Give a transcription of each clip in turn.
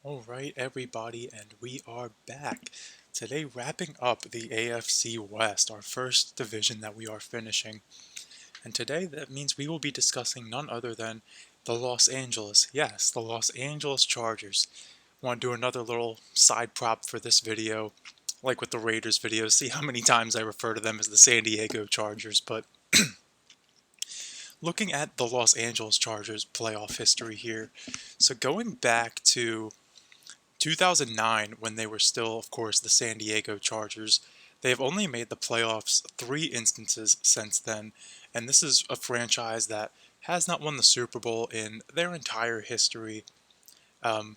All right, everybody, and we are back. Today, wrapping up the AFC West, our first division that we are finishing. And today, that means we will be discussing none other than the Los Angeles, yes, the Los Angeles Chargers. Want to do another little side prop for this video, like with the Raiders video, see how many times I refer to them as the San Diego Chargers. But looking at the Los Angeles Chargers playoff history here, so going back to 2009, when they were still, of course, the San Diego Chargers, they have only made the playoffs 3 instances since then, and this is a franchise that has not won the Super Bowl in their entire history. Um,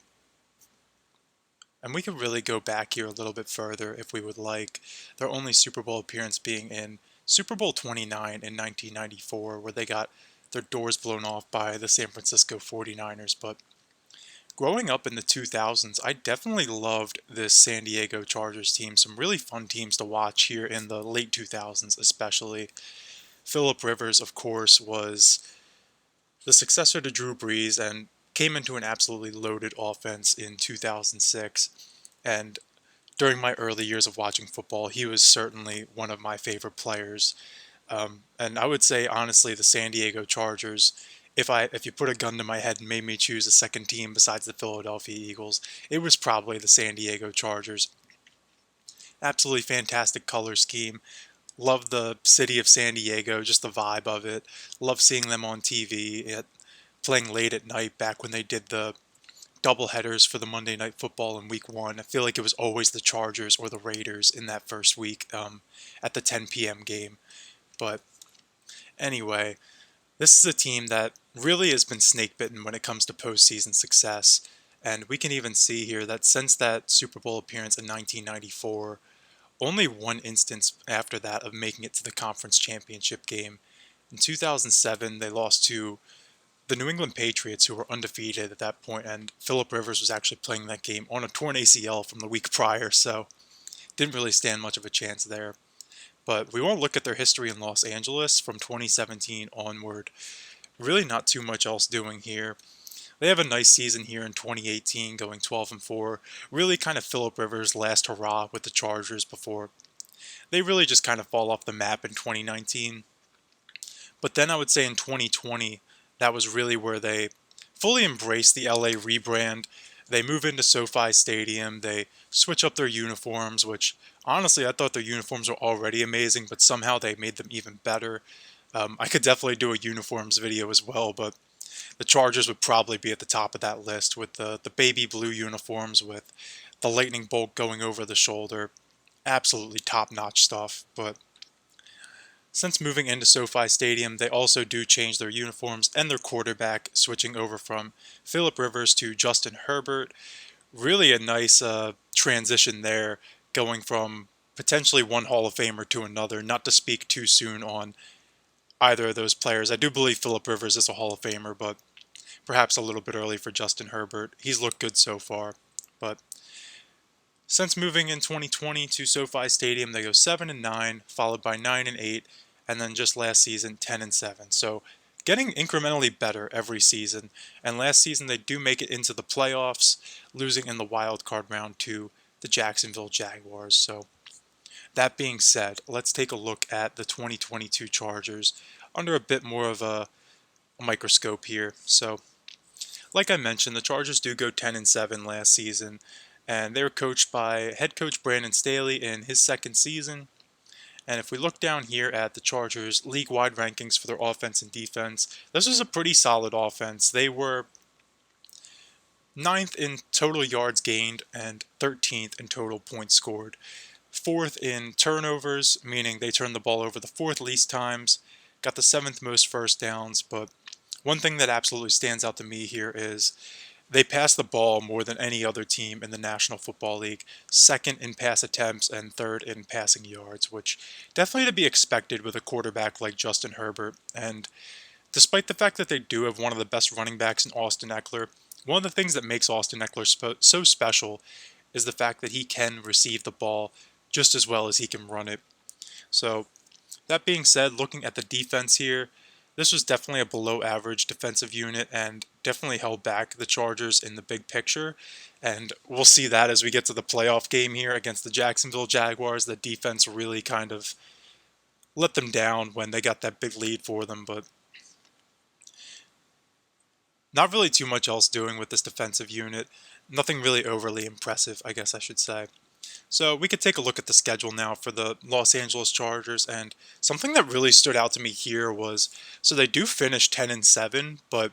and we could really go back here a little bit further if we would like. Their only Super Bowl appearance being in Super Bowl 29 in 1994, where they got their doors blown off by the San Francisco 49ers. But growing up in the 2000s, I definitely loved this San Diego Chargers team. Some really fun teams to watch here in the late 2000s, especially. Philip Rivers, of course, was the successor to Drew Brees and came into an absolutely loaded offense in 2006. And during my early years of watching football, he was certainly one of my favorite players. And I would say, honestly, the San Diego Chargers, if you put a gun to my head and made me choose a second team besides the Philadelphia Eagles, it was probably the San Diego Chargers. Absolutely fantastic color scheme. Love the city of San Diego, just the vibe of it. Love seeing them on TV, playing late at night back when they did the double headers for the Monday Night Football in Week 1. I feel like it was always the Chargers or the Raiders in that first week at the 10 p.m. game. But anyway, this is a team that really has been snakebitten when it comes to postseason success. And we can even see here that since that Super Bowl appearance in 1994, only one instance after that of making it to the conference championship game. In 2007, they lost to the New England Patriots, who were undefeated at that point, and Philip Rivers was actually playing that game on a torn ACL from the week prior, so didn't really stand much of a chance there. But we want to look at their history in Los Angeles from 2017 onward. Really not too much else doing here. They have a nice season here in 2018, going 12-4. Really kind of Philip Rivers' last hurrah with the Chargers before they really just kind of fall off the map in 2019. But then I would say in 2020, that was really where they fully embraced the LA rebrand. They move into SoFi Stadium. They switch up their uniforms, which honestly I thought their uniforms were already amazing, but somehow they made them even better. I could definitely do a uniforms video as well, but the Chargers would probably be at the top of that list with the baby blue uniforms with the lightning bolt going over the shoulder. Absolutely top-notch stuff. But since moving into SoFi Stadium, they also do change their uniforms and their quarterback, switching over from Philip Rivers to Justin Herbert. Really a nice transition there, going from potentially one Hall of Famer to another. Not to speak too soon on either of those players. I do believe Philip Rivers is a Hall of Famer, but perhaps a little bit early for Justin Herbert. He's looked good so far. But since moving in 2020 to SoFi Stadium, they go 7-9, followed by 9-8, and then just last season 10-7. So getting incrementally better every season. And last season they do make it into the playoffs, losing in the wild card round to the Jacksonville Jaguars. So that being said, let's take a look at the 2022 Chargers under a bit more of a microscope here. So like I mentioned, the Chargers do go 10-7 last season, and they were coached by head coach Brandon Staley in his second season. And if we look down here at the Chargers' league-wide rankings for their offense and defense, this was a pretty solid offense. They were ninth in total yards gained and 13th in total points scored. Fourth in turnovers, meaning they turned the ball over the fourth least times, got the seventh most first downs, but one thing that absolutely stands out to me here is they pass the ball more than any other team in the National Football League, second in pass attempts and third in passing yards, which definitely to be expected with a quarterback like Justin Herbert. And despite the fact that they do have one of the best running backs in Austin Ekeler, one of the things that makes Austin Ekeler so special is the fact that he can receive the ball just as well as he can run it. So, that being said, looking at the defense here, This was definitely a below average defensive unit and definitely held back the Chargers in the big picture. And we'll see that as we get to the playoff game here against the Jacksonville Jaguars. The defense really kind of let them down when they got that big lead for them, but not really too much else doing with this defensive unit. Nothing really overly impressive, I guess I should say. So we could take a look at the schedule now for the Los Angeles Chargers, and something that really stood out to me here was, so they do finish 10-7, but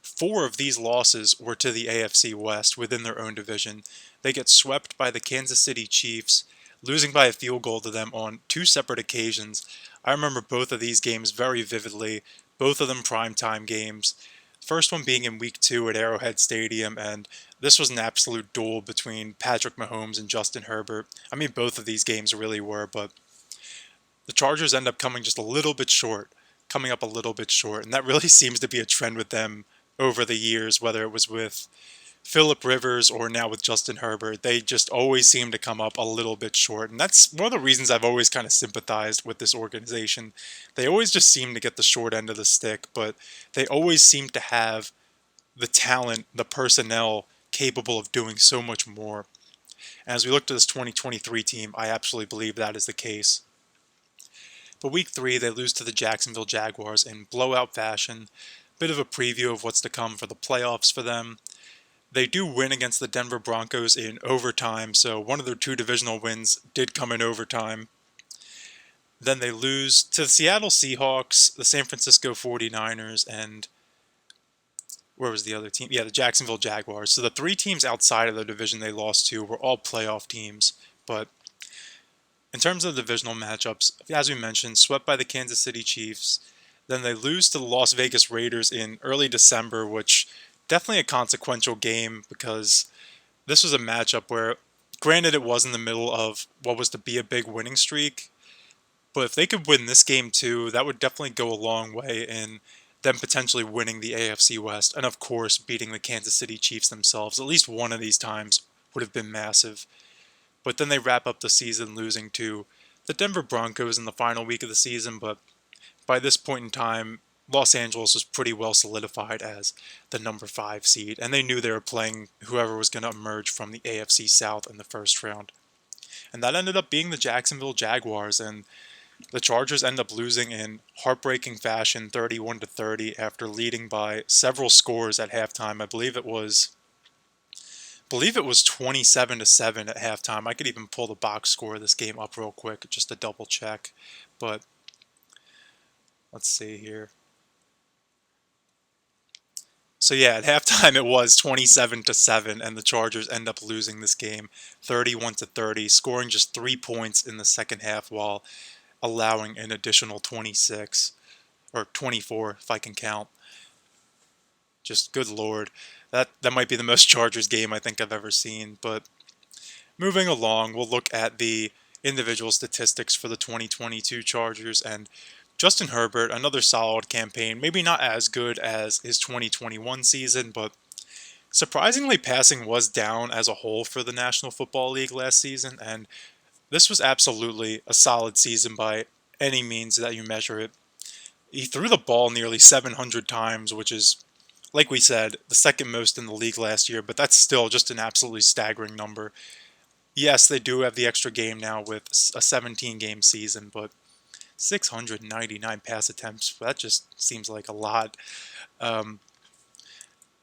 four of these losses were to the AFC West within their own division. They get swept by the Kansas City Chiefs, losing by a field goal to them on two separate occasions. I remember both of these games very vividly, both of them primetime games. First one being in week 2 at Arrowhead Stadium, and this was an absolute duel between Patrick Mahomes and Justin Herbert. I mean, both of these games really were, but the Chargers end up coming just a little bit short, coming up a little bit short, and that really seems to be a trend with them over the years, whether it was with Phillip Rivers or now with Justin Herbert. They just always seem to come up a little bit short, and that's one of the reasons I've always kind of sympathized with this organization. They always just seem to get the short end of the stick, but they always seem to have the talent, the personnel capable of doing so much more. And as we look to this 2023 team, I absolutely believe that is the case. But week 3, they lose to the Jacksonville Jaguars in blowout fashion. Bit of a preview of what's to come for the playoffs for them. They do win against the Denver Broncos in overtime, so one of their two divisional wins did come in overtime. Then they lose to the Seattle Seahawks, the San Francisco 49ers, and where was the other team? Yeah, the Jacksonville Jaguars. So the three teams outside of the division they lost to were all playoff teams. But in terms of divisional matchups, as we mentioned, swept by the Kansas City Chiefs. Then they lose to the Las Vegas Raiders in early December, which definitely a consequential game because this was a matchup where, granted, it was in the middle of what was to be a big winning streak, but if they could win this game too, that would definitely go a long way in them potentially winning the AFC West, and of course beating the Kansas City Chiefs themselves. At least one of these times would have been massive. But then they wrap up the season losing to the Denver Broncos in the final week of the season, but by this point in time, Los Angeles was pretty well solidified as the number 5 seed, and they knew they were playing whoever was going to emerge from the AFC South in the first round. And that ended up being the Jacksonville Jaguars, and the Chargers end up losing in heartbreaking fashion, 31-30, after leading by several scores at halftime. I believe it was 27-7 at halftime. I could even pull the box score of this game up real quick just to double check. But let's see here. So yeah, at halftime it was 27-7, and the Chargers end up losing this game 31-30, scoring just 3 points in the second half while allowing an additional 26 or 24 if I can count. Just good lord. That might be the most Chargers game I think I've ever seen. But moving along, we'll look at the individual statistics for the 2022 Chargers, and Justin Herbert, another solid campaign, maybe not as good as his 2021 season, but surprisingly passing was down as a whole for the National Football League last season, and this was absolutely a solid season by any means that you measure it. He threw the ball nearly 700 times, which is, like we said, the second most in the league last year, but that's still just an absolutely staggering number. Yes, they do have the extra game now with a 17-game season, but 699 pass attempts, that just seems like a lot. Um,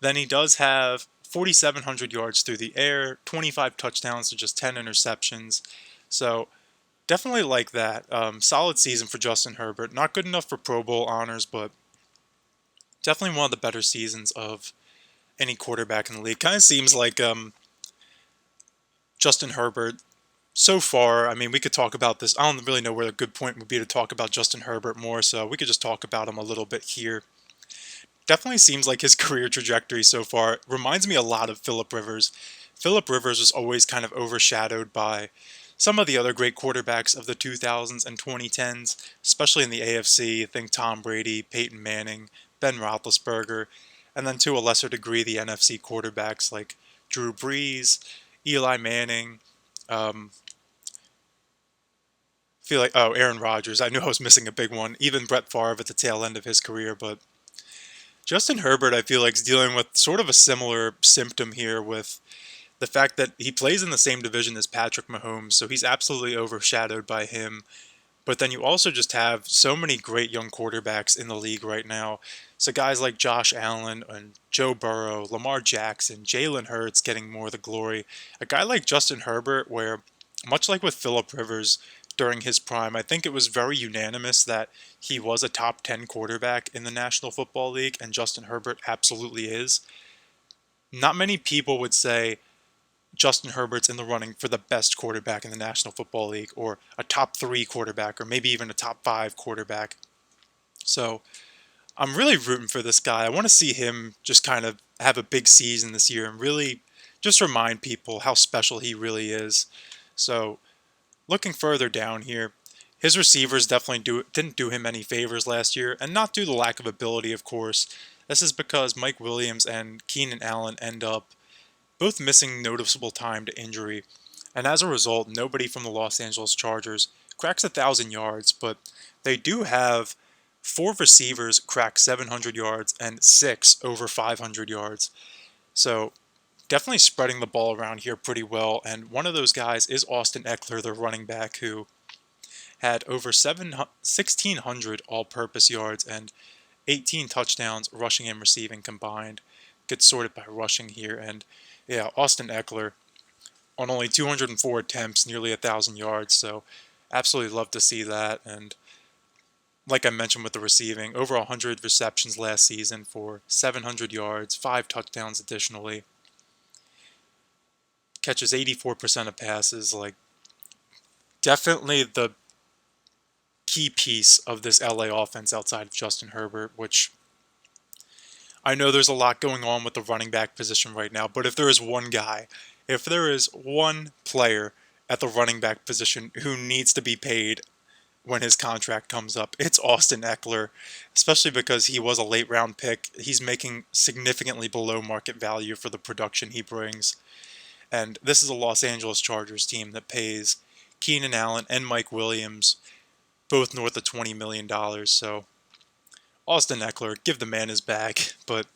then he does have 4,700 yards through the air, 25 touchdowns to just 10 interceptions. So definitely like that. Solid season for Justin Herbert. Not good enough for Pro Bowl honors, but definitely one of the better seasons of any quarterback in the league. Kind of seems like Justin Herbert so far. I mean, we could talk about this. I don't really know where a good point would be to talk about Justin Herbert more, so we could just talk about him a little bit here. Definitely seems like his career trajectory so far reminds me a lot of Phillip Rivers. Phillip Rivers was always kind of overshadowed by some of the other great quarterbacks of the 2000s and 2010s, especially in the AFC. Think Tom Brady, Peyton Manning, Ben Roethlisberger, and then to a lesser degree the NFC quarterbacks like Drew Brees, Eli Manning, feel like, oh, Aaron Rodgers. I knew I was missing a big one. Even Brett Favre at the tail end of his career. But Justin Herbert, I feel like, is dealing with sort of a similar symptom here with the fact that he plays in the same division as Patrick Mahomes. So he's absolutely overshadowed by him. But then you also just have so many great young quarterbacks in the league right now. So guys like Josh Allen and Joe Burrow, Lamar Jackson, Jalen Hurts getting more of the glory. A guy like Justin Herbert, where much like with Phillip Rivers during his prime, I think it was very unanimous that he was a top 10 quarterback in the National Football League, and Justin Herbert absolutely is. Not many people would say Justin Herbert's in the running for the best quarterback in the National Football League, or a top 3 quarterback, or maybe even a top 5 quarterback. So I'm really rooting for this guy. I want to see him just kind of have a big season this year and really just remind people how special he really is. So looking further down here, his receivers definitely didn't do him any favors last year, and not due to lack of ability, of course. This is because Mike Williams and Keenan Allen end up both missing noticeable time to injury, and as a result, nobody from the Los Angeles Chargers cracks 1,000 yards, but they do have 4 receivers crack 700 yards and 6 over 500 yards. So definitely spreading the ball around here pretty well, and one of those guys is Austin Ekeler, the running back, who had over 1,600 all-purpose yards and 18 touchdowns rushing and receiving combined. Gets sorted by rushing here, and yeah, Austin Ekeler on only 204 attempts, nearly 1,000 yards, so absolutely love to see that. And like I mentioned with the receiving, over 100 receptions last season for 700 yards, 5 touchdowns additionally. Catches 84% of passes, like definitely the key piece of this LA offense outside of Justin Herbert, which I know there's a lot going on with the running back position right now, but if there is one guy, if there is one player at the running back position who needs to be paid when his contract comes up, it's Austin Ekeler, especially because he was a late round pick. He's making significantly below market value for the production he brings. And this is a Los Angeles Chargers team that pays Keenan Allen and Mike Williams both north of $20 million. So Austin Ekeler, give the man his bag. But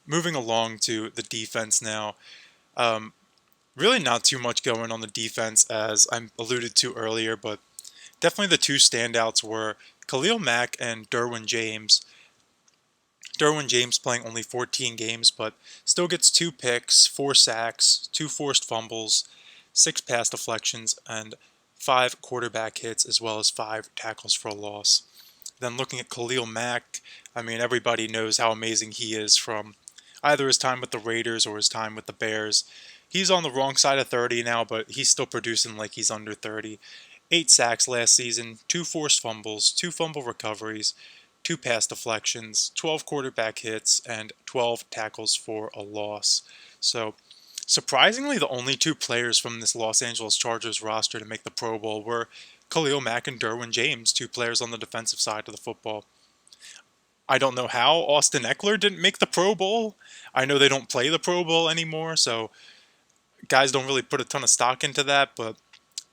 moving along to the defense now, really not too much going on the defense as I alluded to earlier, but definitely the two standouts were Khalil Mack and Derwin James. Derwin James playing only 14 games, but still gets 2 picks, 4 sacks, 2 forced fumbles, 6 pass deflections, and 5 quarterback hits, as well as 5 tackles for a loss. Then looking at Khalil Mack, I mean, everybody knows how amazing he is from either his time with the Raiders or his time with the Bears. He's on the wrong side of 30 now, but he's still producing like he's under 30. 8 sacks last season, 2 forced fumbles, 2 fumble recoveries, 2 pass deflections, 12 quarterback hits, and 12 tackles for a loss. So, surprisingly, the only 2 players from this Los Angeles Chargers roster to make the Pro Bowl were Khalil Mack and Derwin James, 2 players on the defensive side of the football. I don't know how Austin Ekeler didn't make the Pro Bowl. I know they don't play the Pro Bowl anymore, so guys don't really put a ton of stock into that, but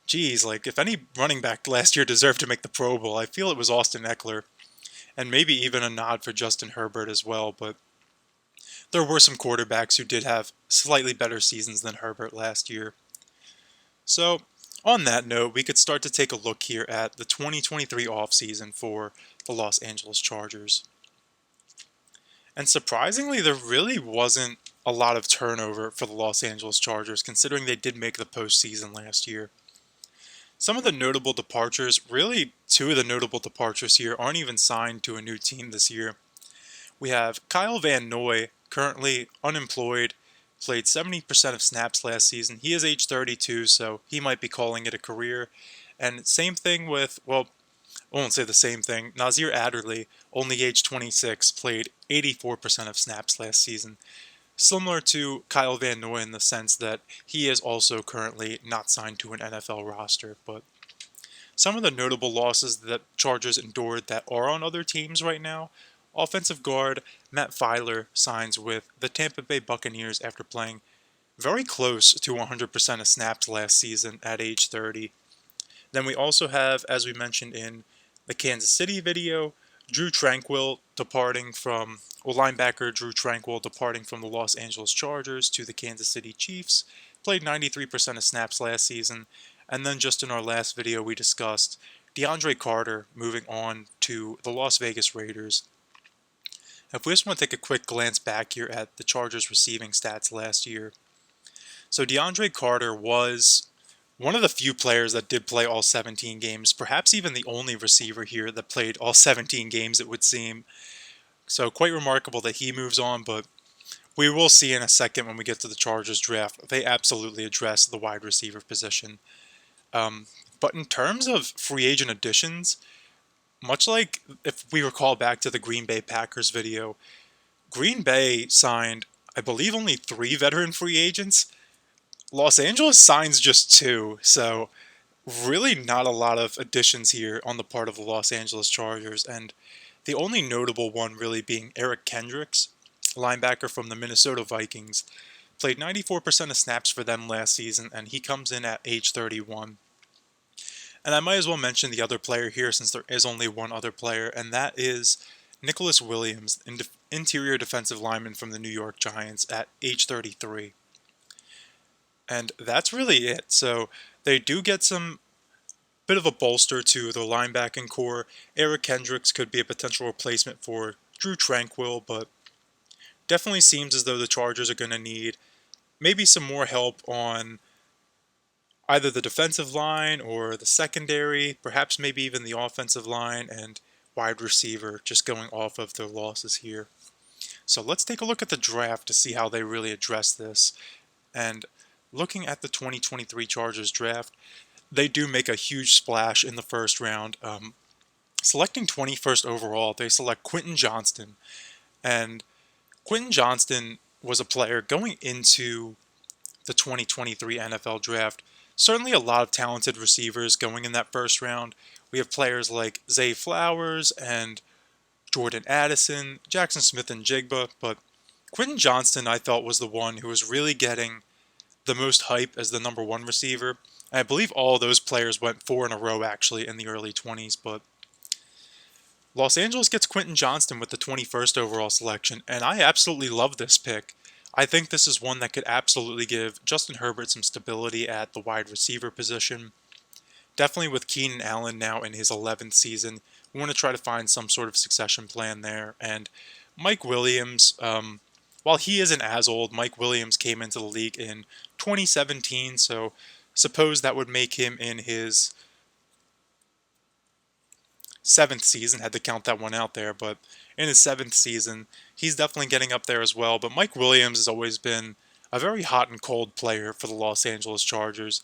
geez, like if any running back last year deserved to make the Pro Bowl, I feel it was Austin Ekeler. And maybe even a nod for Justin Herbert as well, but there were some quarterbacks who did have slightly better seasons than Herbert last year. So, on that note, we could start to take a look here at the 2023 offseason for the Los Angeles Chargers. And surprisingly, there really wasn't a lot of turnover for the Los Angeles Chargers, considering they did make the postseason last year. Some of the notable departures, really 2 of the notable departures here, aren't even signed to a new team this year. We have Kyle Van Noy, currently unemployed, played 70% of snaps last season. He is age 32, so he might be calling it a career. And same thing with, well, I won't say the same thing. Nazir Adderley, only age 26, played 84% of snaps last season. Similar to Kyle Van Noy in the sense that he is also currently not signed to an NFL roster, but some of the notable losses that Chargers endured that are on other teams right now. Offensive guard Matt Filer signs with the Tampa Bay Buccaneers after playing very close to 100% of snaps last season at age 30. Then we also have, as we mentioned in the Kansas City video, Drew Tranquill departing from, well, linebacker Drew Tranquill departing from the Los Angeles Chargers to the Kansas City Chiefs. Played 93% of snaps last season. And then just in our last video, we discussed DeAndre Carter moving on to the Las Vegas Raiders. If we just want to take a quick glance back here at the Chargers receiving stats last year. So DeAndre Carter was one of the few players that did play all 17 games, perhaps even the only receiver here that played all 17 games, it would seem. So quite remarkable that he moves on, but we will see in a second when we get to the Chargers draft, they absolutely address the wide receiver position. But in terms of free agent additions, much like if we recall back to the Green Bay Packers video, Green Bay signed, I believe, only 3 veteran free agents. Los Angeles signs just 2, so really not a lot of additions here on the part of the Los Angeles Chargers, and the only notable one really being Eric Kendricks, linebacker from the Minnesota Vikings. Played 94% of snaps for them last season, and he comes in at age 31. And I might as well mention the other player here since there is only one other player, and that is Nicholas Williams, interior defensive lineman from the New York Giants at age 33. And that's really it. So they do get some bit of a bolster to their linebacking core. Eric Kendricks could be a potential replacement for Drew Tranquill, but definitely seems as though the Chargers are going to need maybe some more help on either the defensive line or the secondary, perhaps maybe even the offensive line and wide receiver, just going off of their losses here. So let's take a look at the draft to see how they really address this. And looking at the 2023 Chargers draft, they do make a huge splash in the first round. Selecting 21st overall, they select Quentin Johnston. And Quentin Johnston was a player going into the 2023 NFL draft. Certainly a lot of talented receivers going in that first round. We have players like Zay Flowers and Jordan Addison, Jackson Smith and Jigba, but Quentin Johnston I thought was the one who was really getting the most hype as the number 1 receiver. And I believe all those players went 4 in a row actually in the early 20s, but Los Angeles gets Quentin Johnston with the 21st overall selection, and I absolutely love this pick. I think this is one that could absolutely give Justin Herbert some stability at the wide receiver position. Definitely with Keenan Allen now in his 11th season, we want to try to find some sort of succession plan there. And Mike Williams, while he isn't as old, Mike Williams came into the league in 2017, so suppose that would make him in his 7th season, had to count that one out there, but in his 7th season, he's definitely getting up there as well. But Mike Williams has always been a very hot and cold player for the Los Angeles Chargers.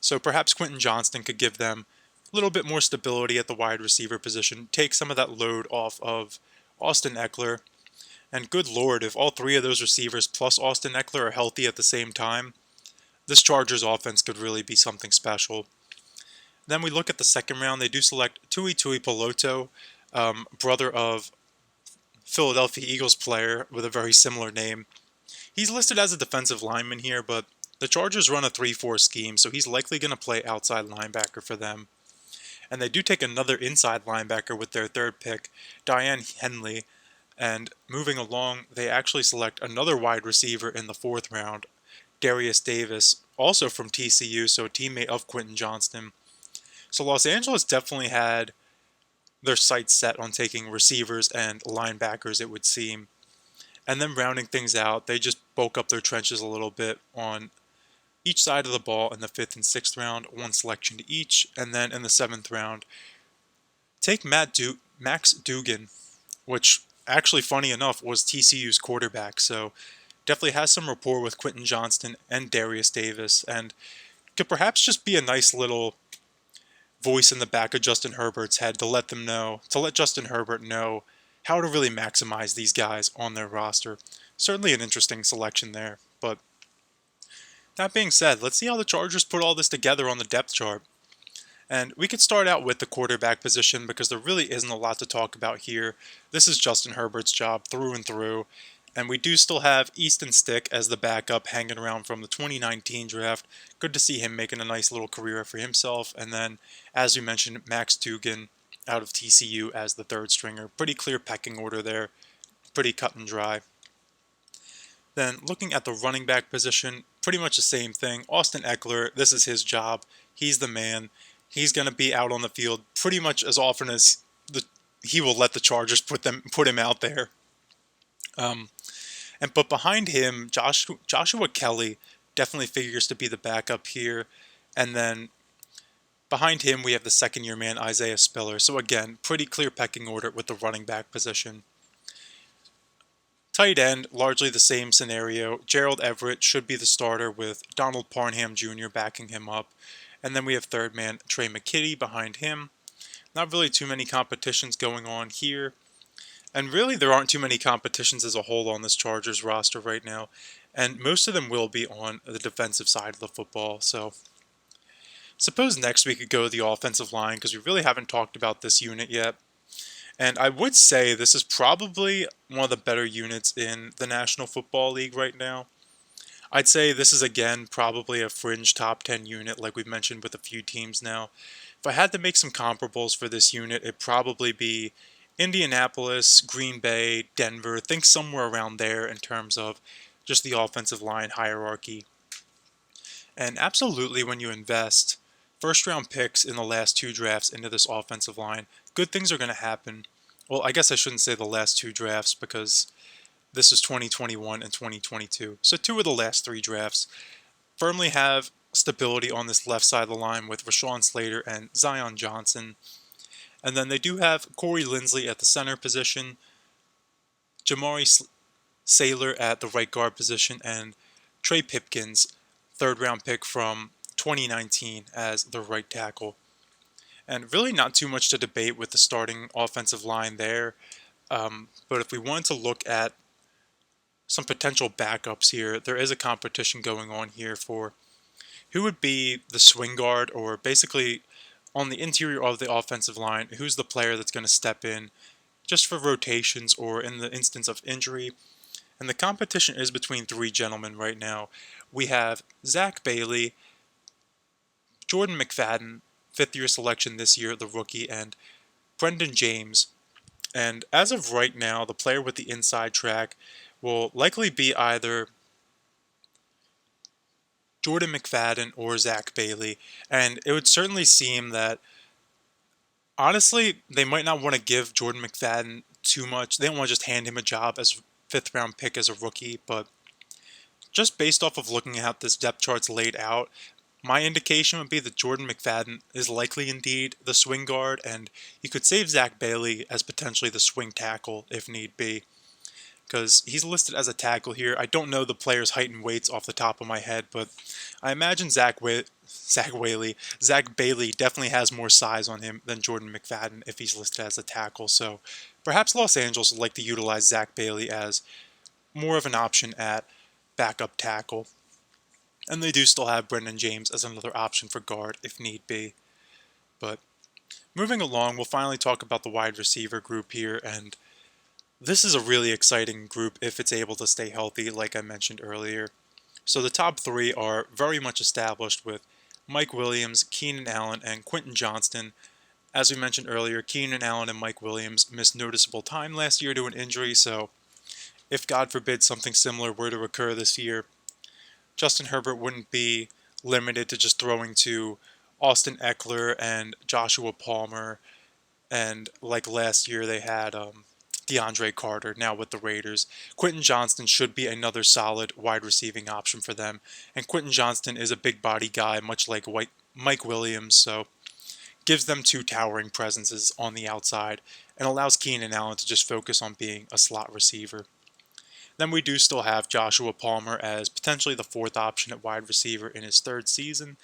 So perhaps Quentin Johnston could give them a little bit more stability at the wide receiver position, take some of that load off of Austin Ekeler. And good lord, if all 3 of those receivers plus Austin Ekeler are healthy at the same time, this Chargers offense could really be something special. Then we look at the second round. They do select Tui Tuipulotu, brother of Philadelphia Eagles player with a very similar name. He's listed as a defensive lineman here, but the Chargers run a 3-4 scheme, so he's likely going to play outside linebacker for them. And they do take another inside linebacker with their 3rd pick, Diane Henley. And moving along, they actually select another wide receiver in the 4th round, Darius Davis, also from TCU, so a teammate of Quentin Johnston. So Los Angeles definitely had their sights set on taking receivers and linebackers, it would seem. And then rounding things out, they just bulk up their trenches a little bit on each side of the ball in the 5th and 6th round, 1 selection to each. And then in the 7th round, take Max Duggan, which actually, funny enough, was TCU's quarterback. So definitely has some rapport with Quentin Johnston and Darius Davis, and could perhaps just be a nice little voice in the back of Justin Herbert's head to let Justin Herbert know how to really maximize these guys on their roster. Certainly an interesting selection there. But that being said, let's see how the Chargers put all this together on the depth chart. And we could start out with the quarterback position because there really isn't a lot to talk about here. This is Justin Herbert's job through and through. And we do still have Easton Stick as the backup hanging around from the 2019 draft. Good to see him making a nice little career for himself. And then, as we mentioned, Max Dugan out of TCU as the third stringer. Pretty clear pecking order there. Pretty cut and dry. Then looking at the running back position, pretty much the same thing. Austin Ekeler, this is his job. He's the man. He's going to be out on the field pretty much as often as he will let the Chargers put him out there. But behind him, Joshua Kelly definitely figures to be the backup here. And then behind him, we have the second-year man, Isaiah Spiller. So again, pretty clear pecking order with the running back position. Tight end, largely the same scenario. Gerald Everett should be the starter with Donald Parham Jr. backing him up. And then we have third man, Trey McKitty behind him. Not really too many competitions going on here. And really, there aren't too many competitions as a whole on this Chargers roster right now. And most of them will be on the defensive side of the football. So, suppose next we could go to the offensive line because we really haven't talked about this unit yet. And I would say this is probably one of the better units in the National Football League right now. I'd say this is, again, probably a fringe top 10 unit like we've mentioned with a few teams now. If I had to make some comparables for this unit, it'd probably be Indianapolis, Green Bay, Denver. Think somewhere around there in terms of just the offensive line hierarchy. And absolutely, when you invest first-round picks in the last two drafts into this offensive line, good things are going to happen. Well, I guess I shouldn't say the last two drafts because this is 2021 and 2022. So two of the last three drafts firmly have stability on this left side of the line with Rashawn Slater and Zion Johnson. And then they do have Corey Linsley at the center position, Jamari Saylor at the right guard position, and Trey Pipkins, third-round pick from 2019 as the right tackle. And really not too much to debate with the starting offensive line there. But if we wanted to look at some potential backups here, there is a competition going on here for who would be the swing guard, or basically on the interior of the offensive line, who's the player that's going to step in just for rotations or in the instance of injury. And the competition is between three gentlemen right now. We have Zach Bailey, Jordan McFadden, fifth-year selection this year, the rookie, and Brendan James. And as of right now, the player with the inside track will likely be either Jordan McFadden or Zach Bailey. And it would certainly seem that, honestly, they might not want to give Jordan McFadden too much. They don't want to just hand him a job as fifth-round pick as a rookie, but just based off of looking at how this depth chart's laid out, my indication would be that Jordan McFadden is likely indeed the swing guard, and you could save Zach Bailey as potentially the swing tackle if need be, because he's listed as a tackle here. I don't know the player's height and weights off the top of my head, but I imagine Zach Bailey definitely has more size on him than Jordan McFadden if he's listed as a tackle. So perhaps Los Angeles would like to utilize Zach Bailey as more of an option at backup tackle. And they do still have Brendan James as another option for guard if need be. But moving along, we'll finally talk about the wide receiver group here, and this is a really exciting group if it's able to stay healthy, like I mentioned earlier. So the top three are very much established with Mike Williams, Keenan Allen, and Quentin Johnston. As we mentioned earlier, Keenan Allen and Mike Williams missed noticeable time last year to an injury, so if God forbid something similar were to occur this year, Justin Herbert wouldn't be limited to just throwing to Austin Ekeler and Joshua Palmer, and like last year they had DeAndre Carter, now with the Raiders. Quentin Johnston should be another solid wide receiving option for them, and Quentin Johnston is a big body guy, much like Mike Williams, so gives them two towering presences on the outside and allows Keenan Allen to just focus on being a slot receiver. Then we do still have Joshua Palmer as potentially the fourth option at wide receiver in his third season.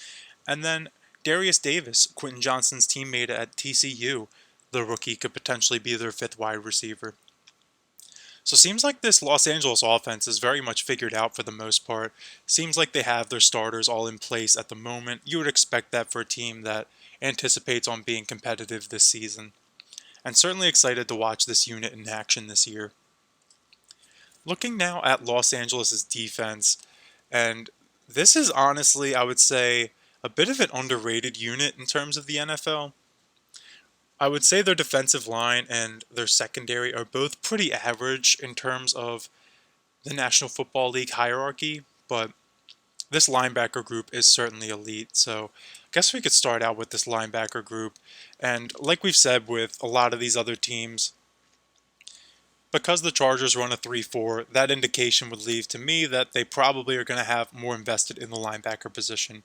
And then Darius Davis, Quentin Johnston's teammate at TCU, the rookie, could potentially be their fifth wide receiver. So it seems like this Los Angeles offense is very much figured out for the most part. Seems like they have their starters all in place at the moment. You would expect that for a team that anticipates on being competitive this season. And certainly excited to watch this unit in action this year. Looking now at Los Angeles' defense, and this is honestly, I would say, a bit of an underrated unit in terms of the NFL. I would say their defensive line and their secondary are both pretty average in terms of the National Football League hierarchy, but this linebacker group is certainly elite. So I guess we could start out with this linebacker group. And like we've said with a lot of these other teams, because the Chargers run a 3-4, that indication would leave to me that they probably are going to have more invested in the linebacker position.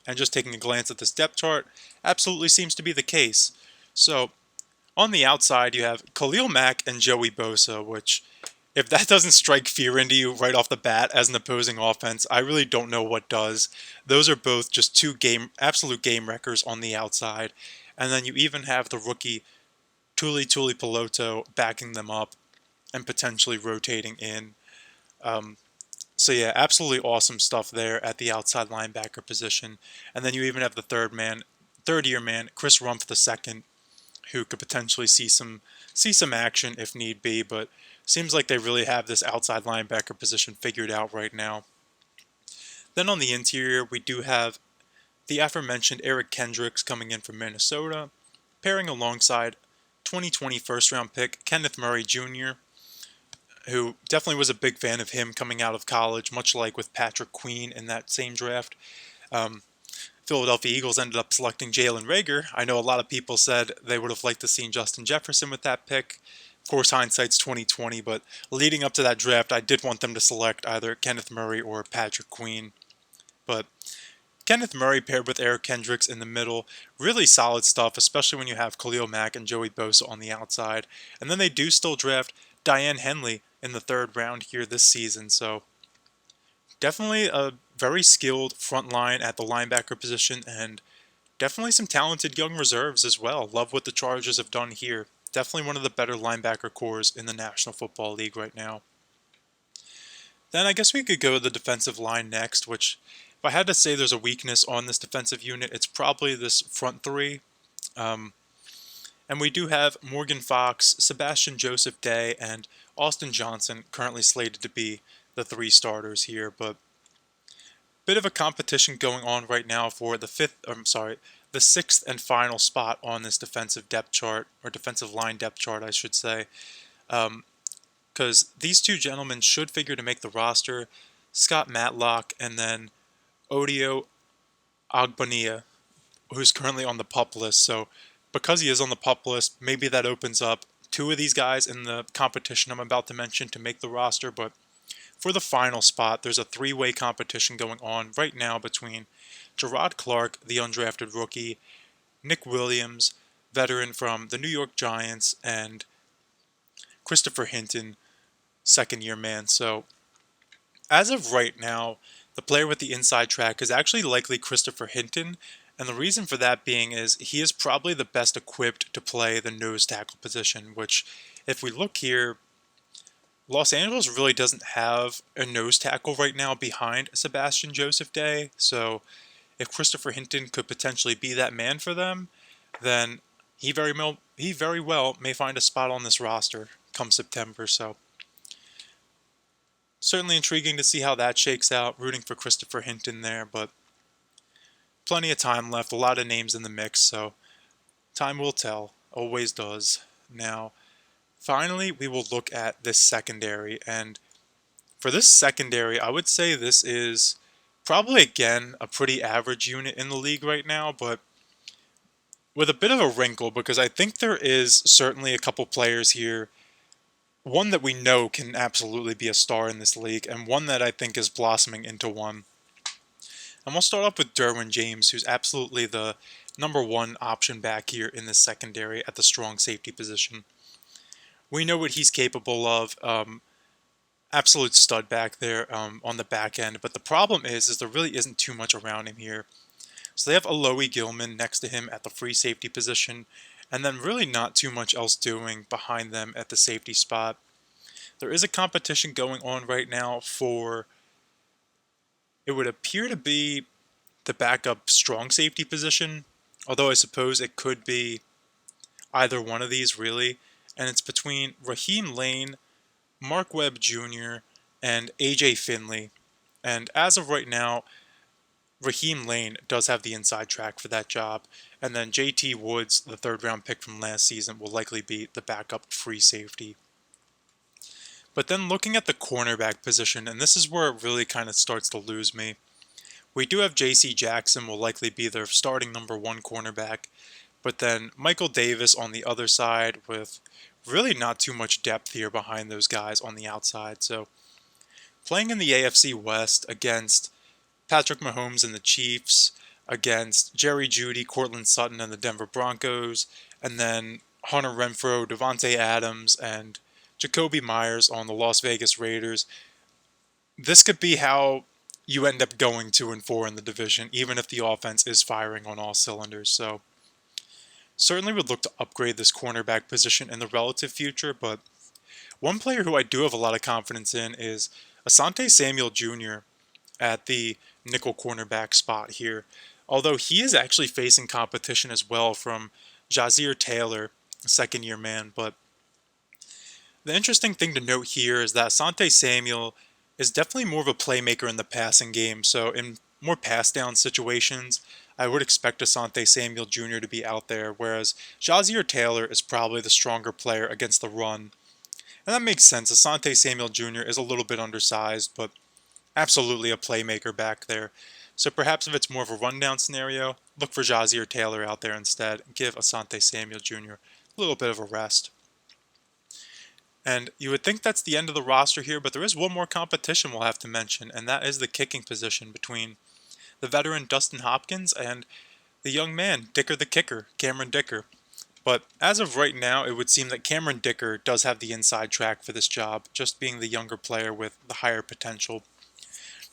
And just taking a glance at this depth chart, absolutely seems to be the case. So on the outside, you have Khalil Mack and Joey Bosa, which, if that doesn't strike fear into you right off the bat as an opposing offense, I really don't know what does. Those are both just two absolute game wreckers on the outside. And then you even have the rookie Tuli Tuipulotu backing them up and potentially rotating in. So yeah, absolutely awesome stuff there at the outside linebacker position. And then you even have the third year man, Chris Rumph II, who could potentially see some action if need be, but seems like they really have this outside linebacker position figured out right now. Then on the interior, we do have the aforementioned Eric Kendricks coming in from Minnesota, pairing alongside 2020 first round pick Kenneth Murray Jr., who definitely was a big fan of him coming out of college, much like with Patrick Queen in that same draft. Philadelphia Eagles ended up selecting Jalen Reagor. I know a lot of people said they would have liked to see Justin Jefferson with that pick. Of course, hindsight's 2020, but leading up to that draft, I did want them to select either Kenneth Murray or Patrick Queen. But Kenneth Murray paired with Eric Kendricks in the middle, really solid stuff, especially when you have Khalil Mack and Joey Bosa on the outside. And then they do still draft Diane Henley in the third round here this season, so definitely a very skilled front line at the linebacker position, and definitely some talented young reserves as well. Love what the Chargers have done here. Definitely one of the better linebacker cores in the National Football League right now. Then I guess we could go to the defensive line next, which, if I had to say there's a weakness on this defensive unit, it's probably this front three. And we do have Morgan Fox, Sebastian Joseph Day, and Austin Johnson currently slated to be the three starters here, but bit of a competition going on right now for the sixth and final spot on this defensive depth chart, or defensive line depth chart, I should say. Because these two gentlemen should figure to make the roster, Scott Matlock and then Odio Agbonia, who's currently on the PUP list. So because he is on the PUP list, maybe that opens up two of these guys in the competition I'm about to mention to make the roster. But for the final spot, there's a three-way competition going on right now between Gerard Clark, the undrafted rookie, Nick Williams, veteran from the New York Giants, and Christopher Hinton, second-year man. So as of right now, the player with the inside track is actually likely Christopher Hinton, and the reason for that being is he is probably the best equipped to play the nose tackle position, which, if we look here, Los Angeles really doesn't have a nose tackle right now behind Sebastian Joseph Day, so if Christopher Hinton could potentially be that man for them, then he very well may find a spot on this roster come September. So certainly intriguing to see how that shakes out, rooting for Christopher Hinton there, but plenty of time left, a lot of names in the mix, so time will tell, always does. Now, finally, we will look at this secondary, and for this secondary, I would say this is probably, again, a pretty average unit in the league right now, but with a bit of a wrinkle, because I think there is certainly a couple players here, one that we know can absolutely be a star in this league, and one that I think is blossoming into one. And we'll start off with Derwin James, who's absolutely the number one option back here in the secondary at the strong safety position. We know what he's capable of. Absolute stud back there on the back end. But the problem is there really isn't too much around him here. So they have Alohi Gilman next to him at the free safety position, and then really not too much else doing behind them at the safety spot. There is a competition going on right now for, it would appear to be the backup strong safety position, although I suppose it could be either one of these really, and it's between Raheem Lane, Mark Webb Jr., and AJ Finley. And as of right now, Raheem Lane does have the inside track for that job. And then JT Woods, the third round pick from last season, will likely be the backup free safety. But then looking at the cornerback position, and this is where it really kind of starts to lose me. We do have J.C. Jackson will likely be their starting number one cornerback, but then Michael Davis on the other side with really not too much depth here behind those guys on the outside. So playing in the AFC West against Patrick Mahomes and the Chiefs, against Jerry Jeudy, Cortland Sutton and the Denver Broncos, and then Hunter Renfrow, Devontae Adams, and Jacoby Myers on the Las Vegas Raiders. This could be how you end up going 2-4 in the division, even if the offense is firing on all cylinders. So certainly would look to upgrade this cornerback position in the relative future, but one player who I do have a lot of confidence in is Asante Samuel Jr. at the nickel cornerback spot here. Although he is actually facing competition as well from Jazir Taylor, a second-year man. But the interesting thing to note here is that Asante Samuel is definitely more of a playmaker in the passing game. So in more pass down situations, I would expect Asante Samuel Jr. to be out there, whereas Jazir Taylor is probably the stronger player against the run. And that makes sense. Asante Samuel Jr. is a little bit undersized, but absolutely a playmaker back there. So perhaps if it's more of a rundown scenario, look for Jazir Taylor out there instead. Give Asante Samuel Jr. a little bit of a rest. And you would think that's the end of the roster here, but there is one more competition we'll have to mention, and that is the kicking position between the veteran Dustin Hopkins and the young man, Dicker the Kicker, Cameron Dicker. But as of right now, it would seem that Cameron Dicker does have the inside track for this job, just being the younger player with the higher potential.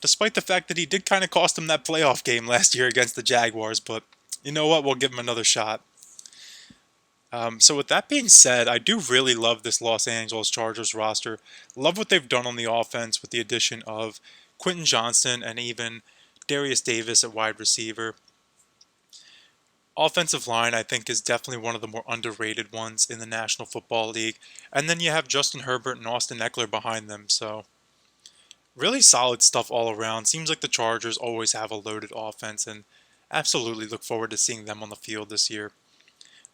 Despite the fact that he did kind of cost him that playoff game last year against the Jaguars, but you know what, we'll give him another shot. So with that being said, I do really love this Los Angeles Chargers roster. Love what they've done on the offense with the addition of Quentin Johnston and even Darius Davis at wide receiver. Offensive line, I think, is definitely one of the more underrated ones in the National Football League. And then you have Justin Herbert and Austin Ekeler behind them, so really solid stuff all around. Seems like the Chargers always have a loaded offense, and absolutely look forward to seeing them on the field this year.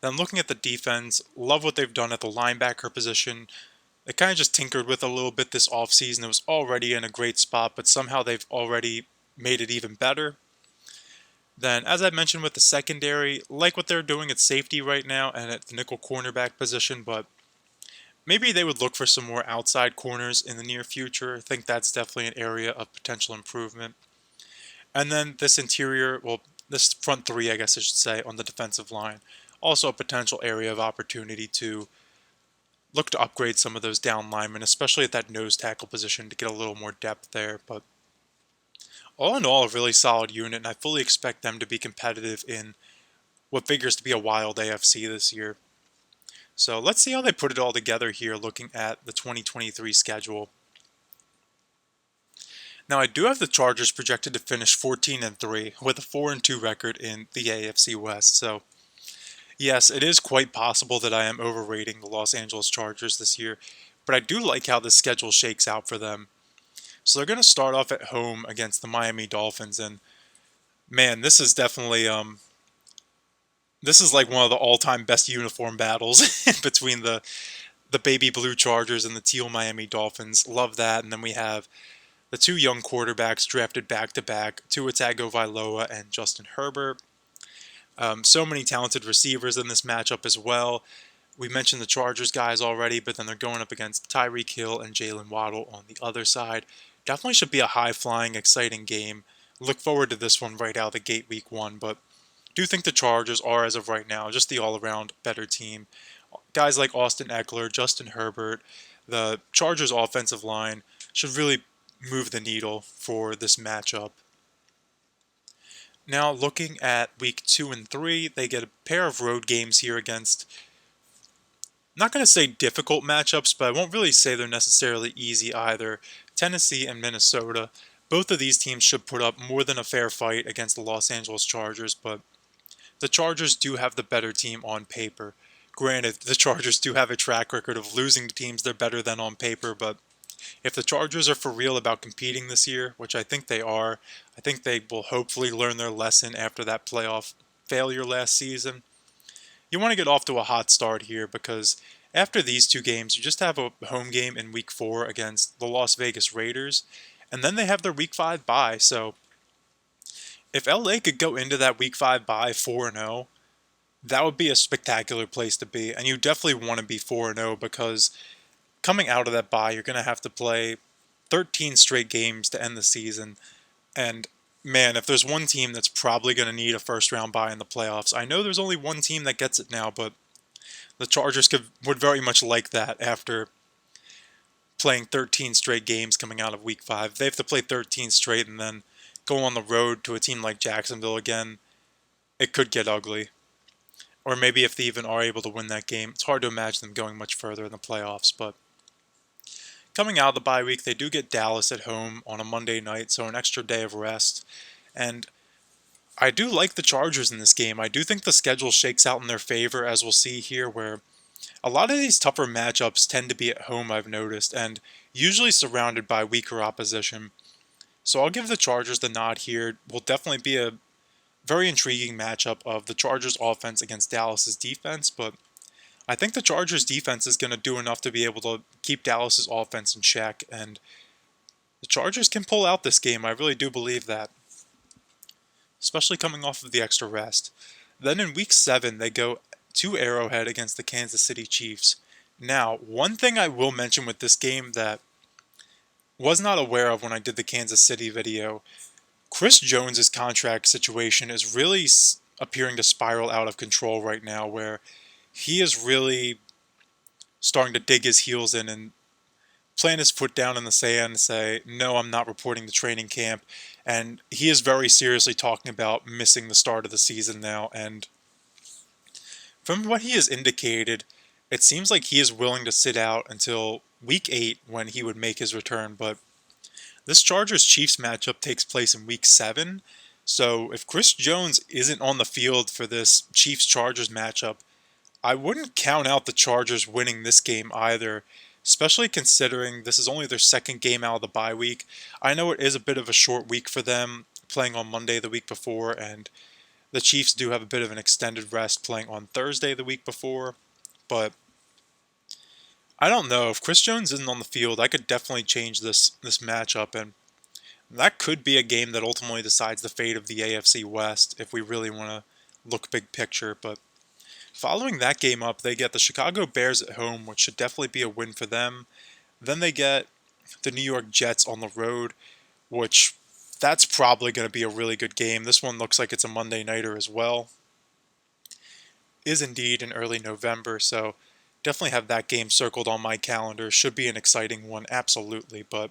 Then looking at the defense, love what they've done at the linebacker position. They kind of just tinkered with a little bit this offseason. It was already in a great spot, but somehow they've already made it even better. Then, as I mentioned with the secondary, like what they're doing at safety right now and at the nickel cornerback position, but maybe they would look for some more outside corners in the near future. I think that's definitely an area of potential improvement. And then this interior, well, this front three, I guess I should say, on the defensive line. Also a potential area of opportunity to look to upgrade some of those down linemen, especially at that nose tackle position to get a little more depth there. But all in all, a really solid unit, and I fully expect them to be competitive in what figures to be a wild AFC this year. So let's see how they put it all together here looking at the 2023 schedule. Now I do have the Chargers projected to finish 14-3 with a 4-2 record in the AFC West. So yes, it is quite possible that I am overrating the Los Angeles Chargers this year, but I do like how the schedule shakes out for them. So they're going to start off at home against the Miami Dolphins, and man, this is definitely this is like one of the all-time best uniform battles between the baby blue Chargers and the teal Miami Dolphins. Love that. And then we have the two young quarterbacks drafted back-to-back, Tua Tagovailoa and Justin Herbert. So many talented receivers in this matchup as well. We mentioned the Chargers guys already, but then they're going up against Tyreek Hill and Jalen Waddle on the other side. Definitely should be a high-flying, exciting game. Look forward to this one right out of the gate week one, but do think the Chargers are, as of right now, just the all-around better team. Guys like Austin Ekeler, Justin Herbert, the Chargers offensive line should really move the needle for this matchup. Now, looking at week 2 and 3, they get a pair of road games here against, not going to say difficult matchups, but I won't really say they're necessarily easy either. Tennessee and Minnesota. Both of these teams should put up more than a fair fight against the Los Angeles Chargers, but the Chargers do have the better team on paper. Granted, the Chargers do have a track record of losing to teams they're better than on paper, but if the Chargers are for real about competing this year, which I think they are, I think they will hopefully learn their lesson after that playoff failure last season. You want to get off to a hot start here because after these two games, you just have a home game in Week 4 against the Las Vegas Raiders, and then they have their Week 5 bye. So if LA could go into that Week 5 bye 4-0, that would be a spectacular place to be. And you definitely want to be 4-0 because coming out of that bye, you're going to have to play 13 straight games to end the season. And man, if there's one team that's probably going to need a first round bye in the playoffs, I know there's only one team that gets it now, but the Chargers would very much like that after playing 13 straight games coming out of Week 5. They have to play 13 straight and then go on the road to a team like Jacksonville again. It could get ugly. Or maybe if they even are able to win that game, it's hard to imagine them going much further in the playoffs. But coming out of the bye week, they do get Dallas at home on a Monday night, so an extra day of rest. And I do like the Chargers in this game. I do think the schedule shakes out in their favor, as we'll see here, where a lot of these tougher matchups tend to be at home, I've noticed, and usually surrounded by weaker opposition. So I'll give the Chargers the nod here. Will definitely be a very intriguing matchup of the Chargers offense against Dallas's defense, but I think the Chargers defense is going to do enough to be able to keep Dallas's offense in check, and the Chargers can pull out this game. I really do believe that, especially coming off of the extra rest. Then in Week 7, they go to Arrowhead against the Kansas City Chiefs. Now, one thing I will mention with this game that was not aware of when I did the Kansas City video, Chris Jones' contract situation is really appearing to spiral out of control right now, where he is really starting to dig his heels in and plant his foot down in the sand and say, no, I'm not reporting to training camp. And he is very seriously talking about missing the start of the season now. And from what he has indicated, it seems like he is willing to sit out until Week 8 when he would make his return. But this Chargers-Chiefs matchup takes place in Week 7. So if Chris Jones isn't on the field for this Chiefs-Chargers matchup, I wouldn't count out the Chargers winning this game either, especially considering this is only their second game out of the bye week. I know it is a bit of a short week for them, playing on Monday the week before, and the Chiefs do have a bit of an extended rest playing on Thursday the week before, but I don't know. If Chris Jones isn't on the field, I could definitely change this matchup, and that could be a game that ultimately decides the fate of the AFC West if we really want to look big picture. But following that game up, they get the Chicago Bears at home, which should definitely be a win for them. Then they get the New York Jets on the road, which that's probably going to be a really good game. This one looks like it's a Monday nighter as well. Is indeed in early November, so definitely have that game circled on my calendar. Should be an exciting one, absolutely, but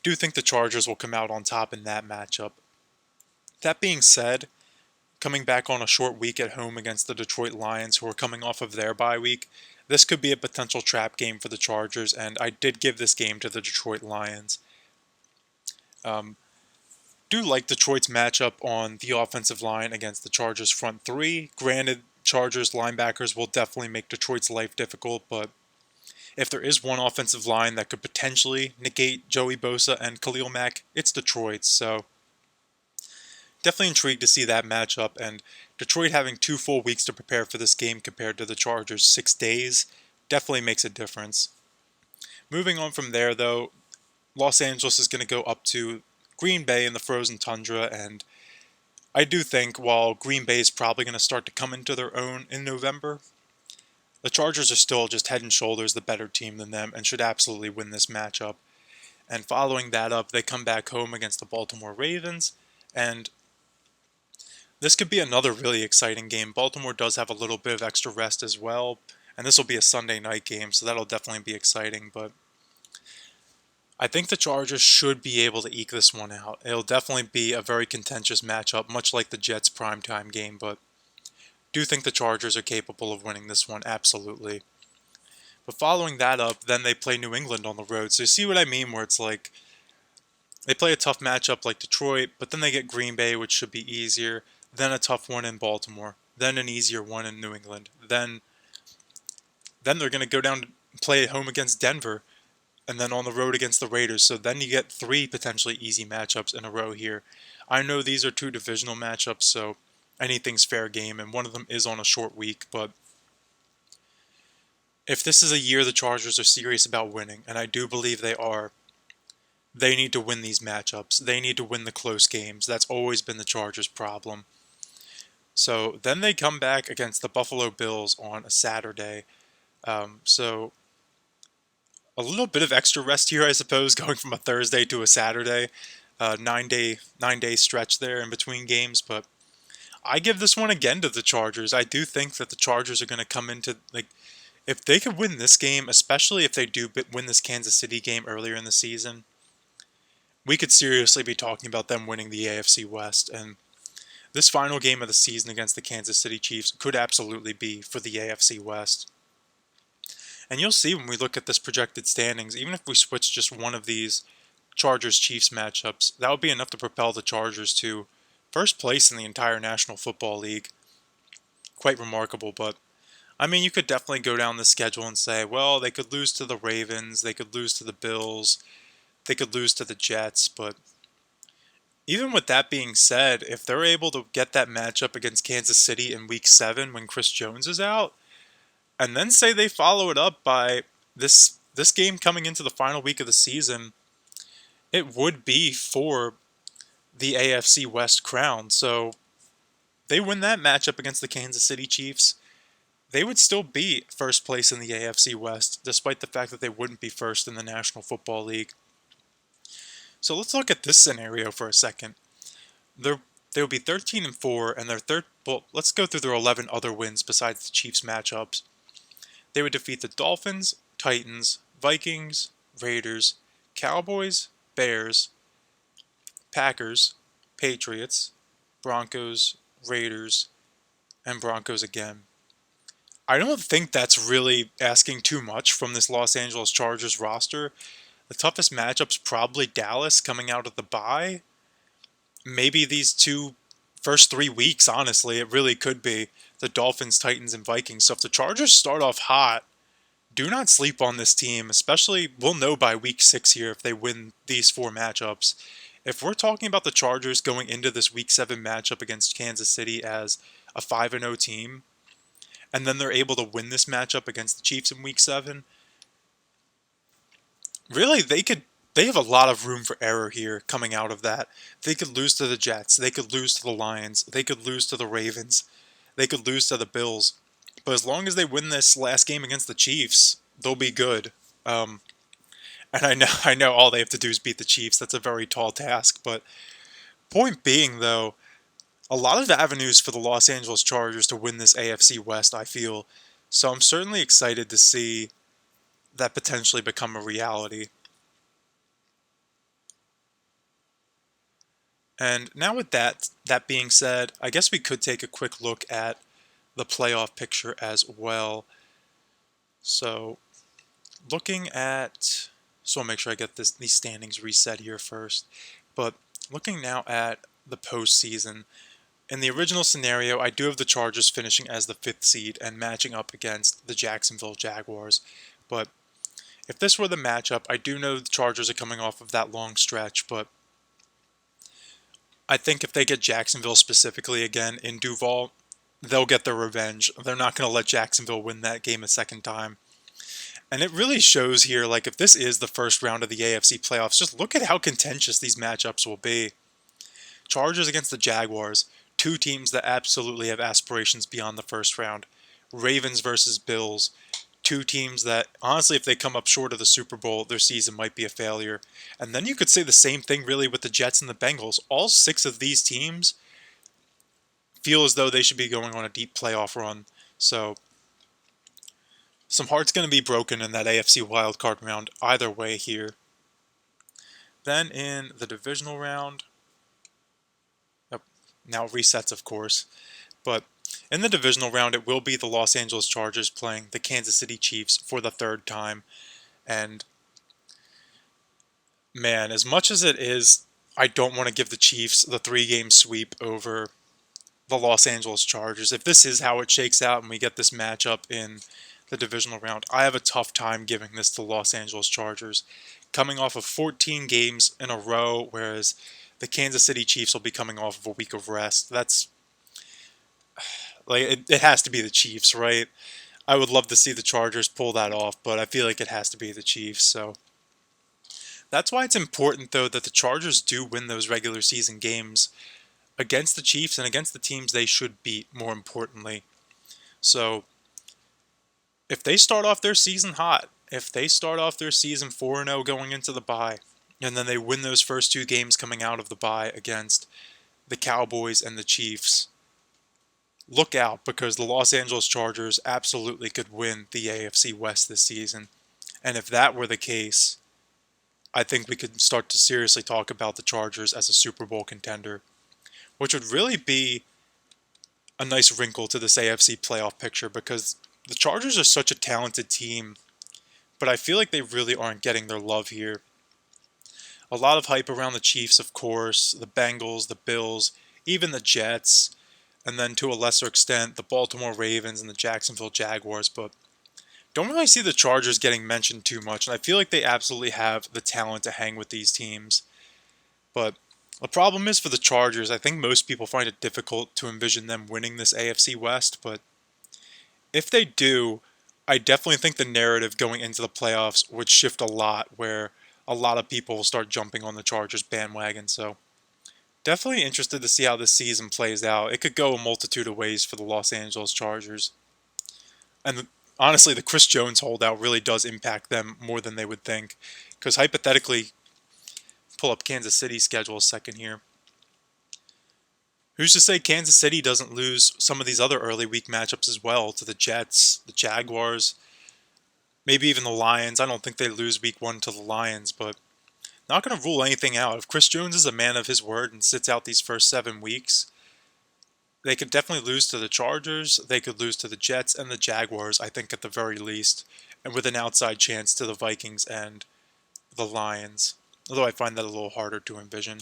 do think the Chargers will come out on top in that matchup. That being said, coming back on a short week at home against the Detroit Lions, who are coming off of their bye week, this could be a potential trap game for the Chargers, and I did give this game to the Detroit Lions. Do like Detroit's matchup on the offensive line against the Chargers front three. Granted, Chargers linebackers will definitely make Detroit's life difficult, but if there is one offensive line that could potentially negate Joey Bosa and Khalil Mack, it's Detroit's. So definitely intrigued to see that matchup, and Detroit having 2 full weeks to prepare for this game compared to the Chargers' 6 days definitely makes a difference. Moving on from there, though, Los Angeles is going to go up to Green Bay in the frozen tundra, and I do think while Green Bay is probably going to start to come into their own in November, the Chargers are still just head and shoulders the better team than them and should absolutely win this matchup. And following that up, they come back home against the Baltimore Ravens, and this could be another really exciting game. Baltimore does have a little bit of extra rest as well, and this will be a Sunday night game, so that'll definitely be exciting, but I think the Chargers should be able to eke this one out. It'll definitely be a very contentious matchup, much like the Jets' primetime game, but do think the Chargers are capable of winning this one, absolutely. But following that up, then they play New England on the road. So you see what I mean, where it's like they play a tough matchup like Detroit, but then they get Green Bay, which should be easier, then a tough one in Baltimore, then an easier one in New England. Then they're going to go down and play at home against Denver, and then on the road against the Raiders. So then you get 3 potentially easy matchups in a row here. I know these are 2 divisional matchups, so anything's fair game, and one of them is on a short week, but if this is a year the Chargers are serious about winning, and I do believe they are, they need to win these matchups. They need to win the close games. That's always been the Chargers' problem. So then they come back against the Buffalo Bills on a Saturday. So a little bit of extra rest here, I suppose, going from a Thursday to a Saturday. 9-day stretch there in between games, but I give this one again to the Chargers. I do think that the Chargers are going to come into, like, if they could win this game, especially if they do win this Kansas City game earlier in the season, we could seriously be talking about them winning the AFC West. And this final game of the season against the Kansas City Chiefs could absolutely be for the AFC West. And you'll see when we look at this projected standings, even if we switch just one of these Chargers-Chiefs matchups, that would be enough to propel the Chargers to first place in the entire National Football League. Quite remarkable, but I mean, you could definitely go down the schedule and say, well, they could lose to the Ravens, they could lose to the Bills, they could lose to the Jets, but even with that being said, if they're able to get that matchup against Kansas City in Week 7 when Chris Jones is out, and then say they follow it up by this game coming into the final week of the season, it would be for the AFC West crown. So they win that matchup against the Kansas City Chiefs, they would still be first place in the AFC West, despite the fact that they wouldn't be first in the National Football League. So let's look at this scenario for a second. They would be 13-4, and their third. Well, let's go through their 11 other wins besides the Chiefs matchups. They would defeat the Dolphins, Titans, Vikings, Raiders, Cowboys, Bears, Packers, Patriots, Broncos, Raiders, and Broncos again. I don't think that's really asking too much from this Los Angeles Chargers roster. The toughest matchup's probably Dallas coming out of the bye. Maybe these first 3 weeks, honestly, it really could be the Dolphins, Titans, and Vikings. So if the Chargers start off hot, do not sleep on this team, especially we'll know by week 6 here if they win these 4 matchups. If we're talking about the Chargers going into this week 7 matchup against Kansas City as a 5-0 team, and then they're able to win this matchup against the Chiefs in week 7, really they have a lot of room for error here coming out of that. They could lose to the Jets, they could lose to the Lions, they could lose to the Ravens, they could lose to the Bills. But as long as they win this last game against the Chiefs, they'll be good. And I know all they have to do is beat the Chiefs. That's a very tall task. But point being, though, a lot of avenues for the Los Angeles Chargers to win this AFC West, I feel. So I'm certainly excited to see that potentially become a reality. And now with that being said, I guess we could take a quick look at the playoff picture as well. So I'll make sure I get these standings reset here first. But looking now at the postseason, in the original scenario, I do have the Chargers finishing as the 5th seed and matching up against the Jacksonville Jaguars. But if this were the matchup, I do know the Chargers are coming off of that long stretch, but I think if they get Jacksonville specifically again in Duval, they'll get their revenge. They're not going to let Jacksonville win that game a second time. And it really shows here, like, if this is the first round of the AFC playoffs, just look at how contentious these matchups will be. Chargers against the Jaguars, 2 teams that absolutely have aspirations beyond the first round. Ravens versus Bills, 2 teams that, honestly, if they come up short of the Super Bowl, their season might be a failure. And then you could say the same thing really with the Jets and the Bengals. All 6 of these teams feel as though they should be going on a deep playoff run. So some heart's going to be broken in that AFC wildcard round either way here. Then in the divisional round, now resets of course, but in the divisional round it will be the Los Angeles Chargers playing the Kansas City Chiefs for the 3rd time. And man, as much as it is, I don't want to give the Chiefs the 3-game sweep over the Los Angeles Chargers. If this is how it shakes out and we get this matchup in the divisional round. I have a tough time giving this to Los Angeles Chargers. Coming off of 14 games in a row, whereas the Kansas City Chiefs will be coming off of a week of rest. That's like it has to be the Chiefs, right? I would love to see the Chargers pull that off, but I feel like it has to be the Chiefs. So that's why it's important, though, that the Chargers do win those regular season games against the Chiefs and against the teams they should beat, more importantly. So if they start off their season hot, if they start off their season 4-0 going into the bye, and then they win those first two games coming out of the bye against the Cowboys and the Chiefs, look out, because the Los Angeles Chargers absolutely could win the AFC West this season. And if that were the case, I think we could start to seriously talk about the Chargers as a Super Bowl contender, which would really be a nice wrinkle to this AFC playoff picture, because the Chargers are such a talented team, but I feel like they really aren't getting their love here. A lot of hype around the Chiefs, of course, the Bengals, the Bills, even the Jets, and then to a lesser extent the Baltimore Ravens and the Jacksonville Jaguars, but don't really see the Chargers getting mentioned too much, and I feel like they absolutely have the talent to hang with these teams. But the problem is for the Chargers, I think most people find it difficult to envision them winning this AFC West, but if they do, I definitely think the narrative going into the playoffs would shift a lot, where a lot of people will start jumping on the Chargers bandwagon. So definitely interested to see how this season plays out. It could go a multitude of ways for the Los Angeles Chargers. And honestly, the Chris Jones holdout really does impact them more than they would think. Because hypothetically, pull up Kansas City's schedule a second here. Who's to say Kansas City doesn't lose some of these other early week matchups as well to the Jets, the Jaguars, maybe even the Lions. I don't think they lose week one to the Lions, but not going to rule anything out. If Chris Jones is a man of his word and sits out these first 7 weeks, they could definitely lose to the Chargers. They could lose to the Jets and the Jaguars, I think, at the very least, and with an outside chance to the Vikings and the Lions, although I find that a little harder to envision.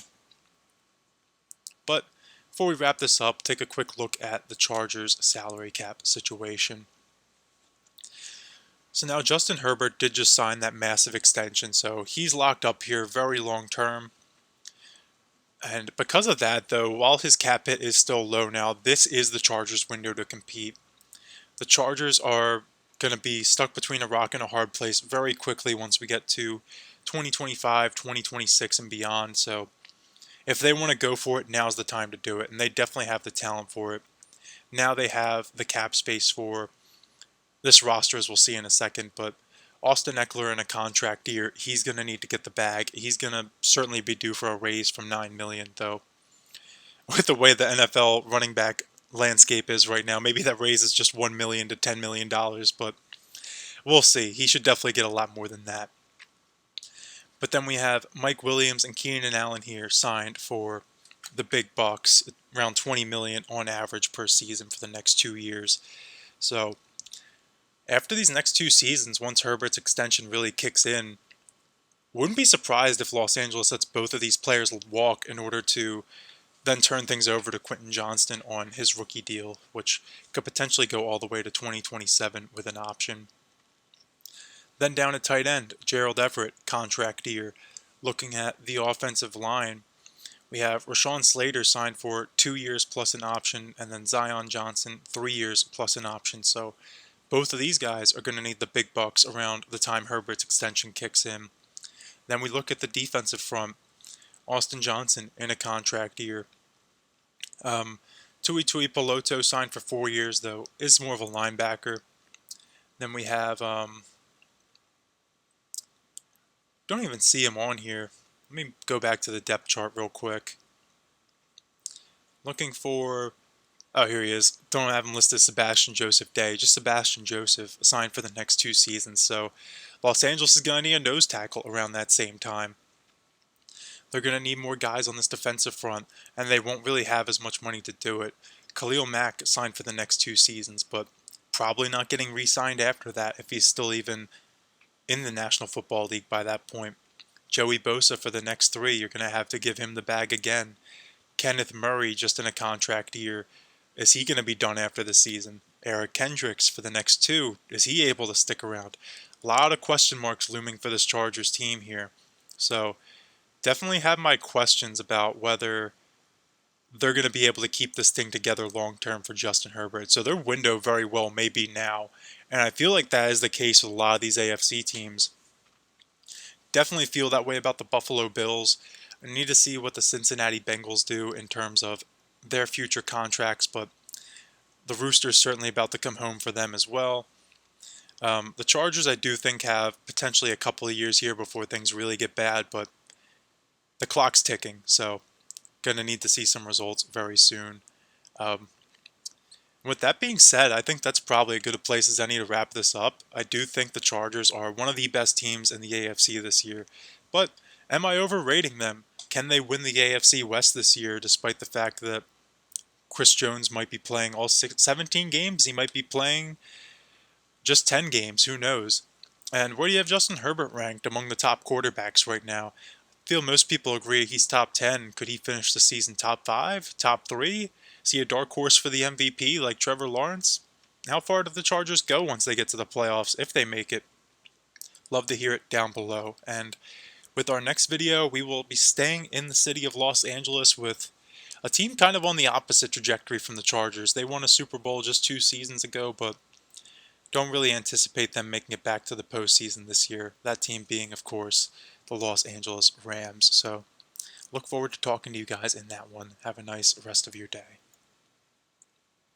But before we wrap this up, take a quick look at the Chargers' salary cap situation. So now Justin Herbert did just sign that massive extension, so he's locked up here very long term. And because of that, though, while his cap hit is still low now, this is the Chargers' window to compete. The Chargers are going to be stuck between a rock and a hard place very quickly once we get to 2025, 2026, and beyond. So if they want to go for it, now's the time to do it, and they definitely have the talent for it. Now they have the cap space for this roster, as we'll see in a second, but Austin Ekeler in a contract year, he's going to need to get the bag. He's going to certainly be due for a raise from $9 million, though. With the way the NFL running back landscape is right now, maybe that raise is just $1 million to $10 million, but we'll see. He should definitely get a lot more than that. But then we have Mike Williams and Keenan Allen here signed for the big bucks, around $20 million on average per season for the next 2 years. So after these next 2 seasons, once Herbert's extension really kicks in, wouldn't be surprised if Los Angeles lets both of these players walk in order to then turn things over to Quentin Johnston on his rookie deal, which could potentially go all the way to 2027 with an option. Then down at tight end, Gerald Everett, contract year. Looking at the offensive line, we have Rashawn Slater signed for 2 years plus an option, and then Zion Johnson 3 years plus an option. So both of these guys are going to need the big bucks around the time Herbert's extension kicks in. Then we look at the defensive front. Austin Johnson in a contract year. Tui Peloto signed for 4 years, though, is more of a linebacker. Then we have, don't even see him on here. Let me go back to the depth chart real quick. Looking for, oh, here he is. Don't have him listed as Sebastian Joseph Day, just Sebastian Joseph signed for the next 2 seasons. So Los Angeles is going to need a nose tackle around that same time. They're going to need more guys on this defensive front, and they won't really have as much money to do it. Khalil Mack signed for the next 2 seasons, but probably not getting re-signed after that if he's still even in the National Football League by that point. Joey Bosa for the next 3, you're going to have to give him the bag again. Kenneth Murray just in a contract year. Is he going to be done after this season? Eric Kendricks for the next 2. Is he able to stick around? A lot of question marks looming for this Chargers team here. So definitely have my questions about whether they're going to be able to keep this thing together long term for Justin Herbert. So their window very well may be now. And I feel like that is the case with a lot of these AFC teams. Definitely feel that way about the Buffalo Bills. I need to see what the Cincinnati Bengals do in terms of their future contracts, but the Roosters certainly about to come home for them as well. The Chargers, I do think, have potentially a couple of years here before things really get bad, but the clock's ticking, so going to need to see some results very soon. Um, with that being said, I think that's probably as good a place as any to wrap this up. I do think the Chargers are one of the best teams in the AFC this year, but am I overrating them? Can they win the AFC West this year, despite the fact that Chris Jones might be playing all 17 games? He might be playing just 10 games, who knows? And where do you have Justin Herbert ranked among the top quarterbacks right now? I feel most people agree he's top 10. Could he finish the season top 5, top 3? Is he a dark horse for the MVP like Trevor Lawrence? How far do the Chargers go once they get to the playoffs, if they make it? Love to hear it down below. And with our next video, we will be staying in the city of Los Angeles with a team kind of on the opposite trajectory from the Chargers. They won a Super Bowl just 2 seasons ago, but don't really anticipate them making it back to the postseason this year. That team being, of course, the Los Angeles Rams. So look forward to talking to you guys in that one. Have a nice rest of your day.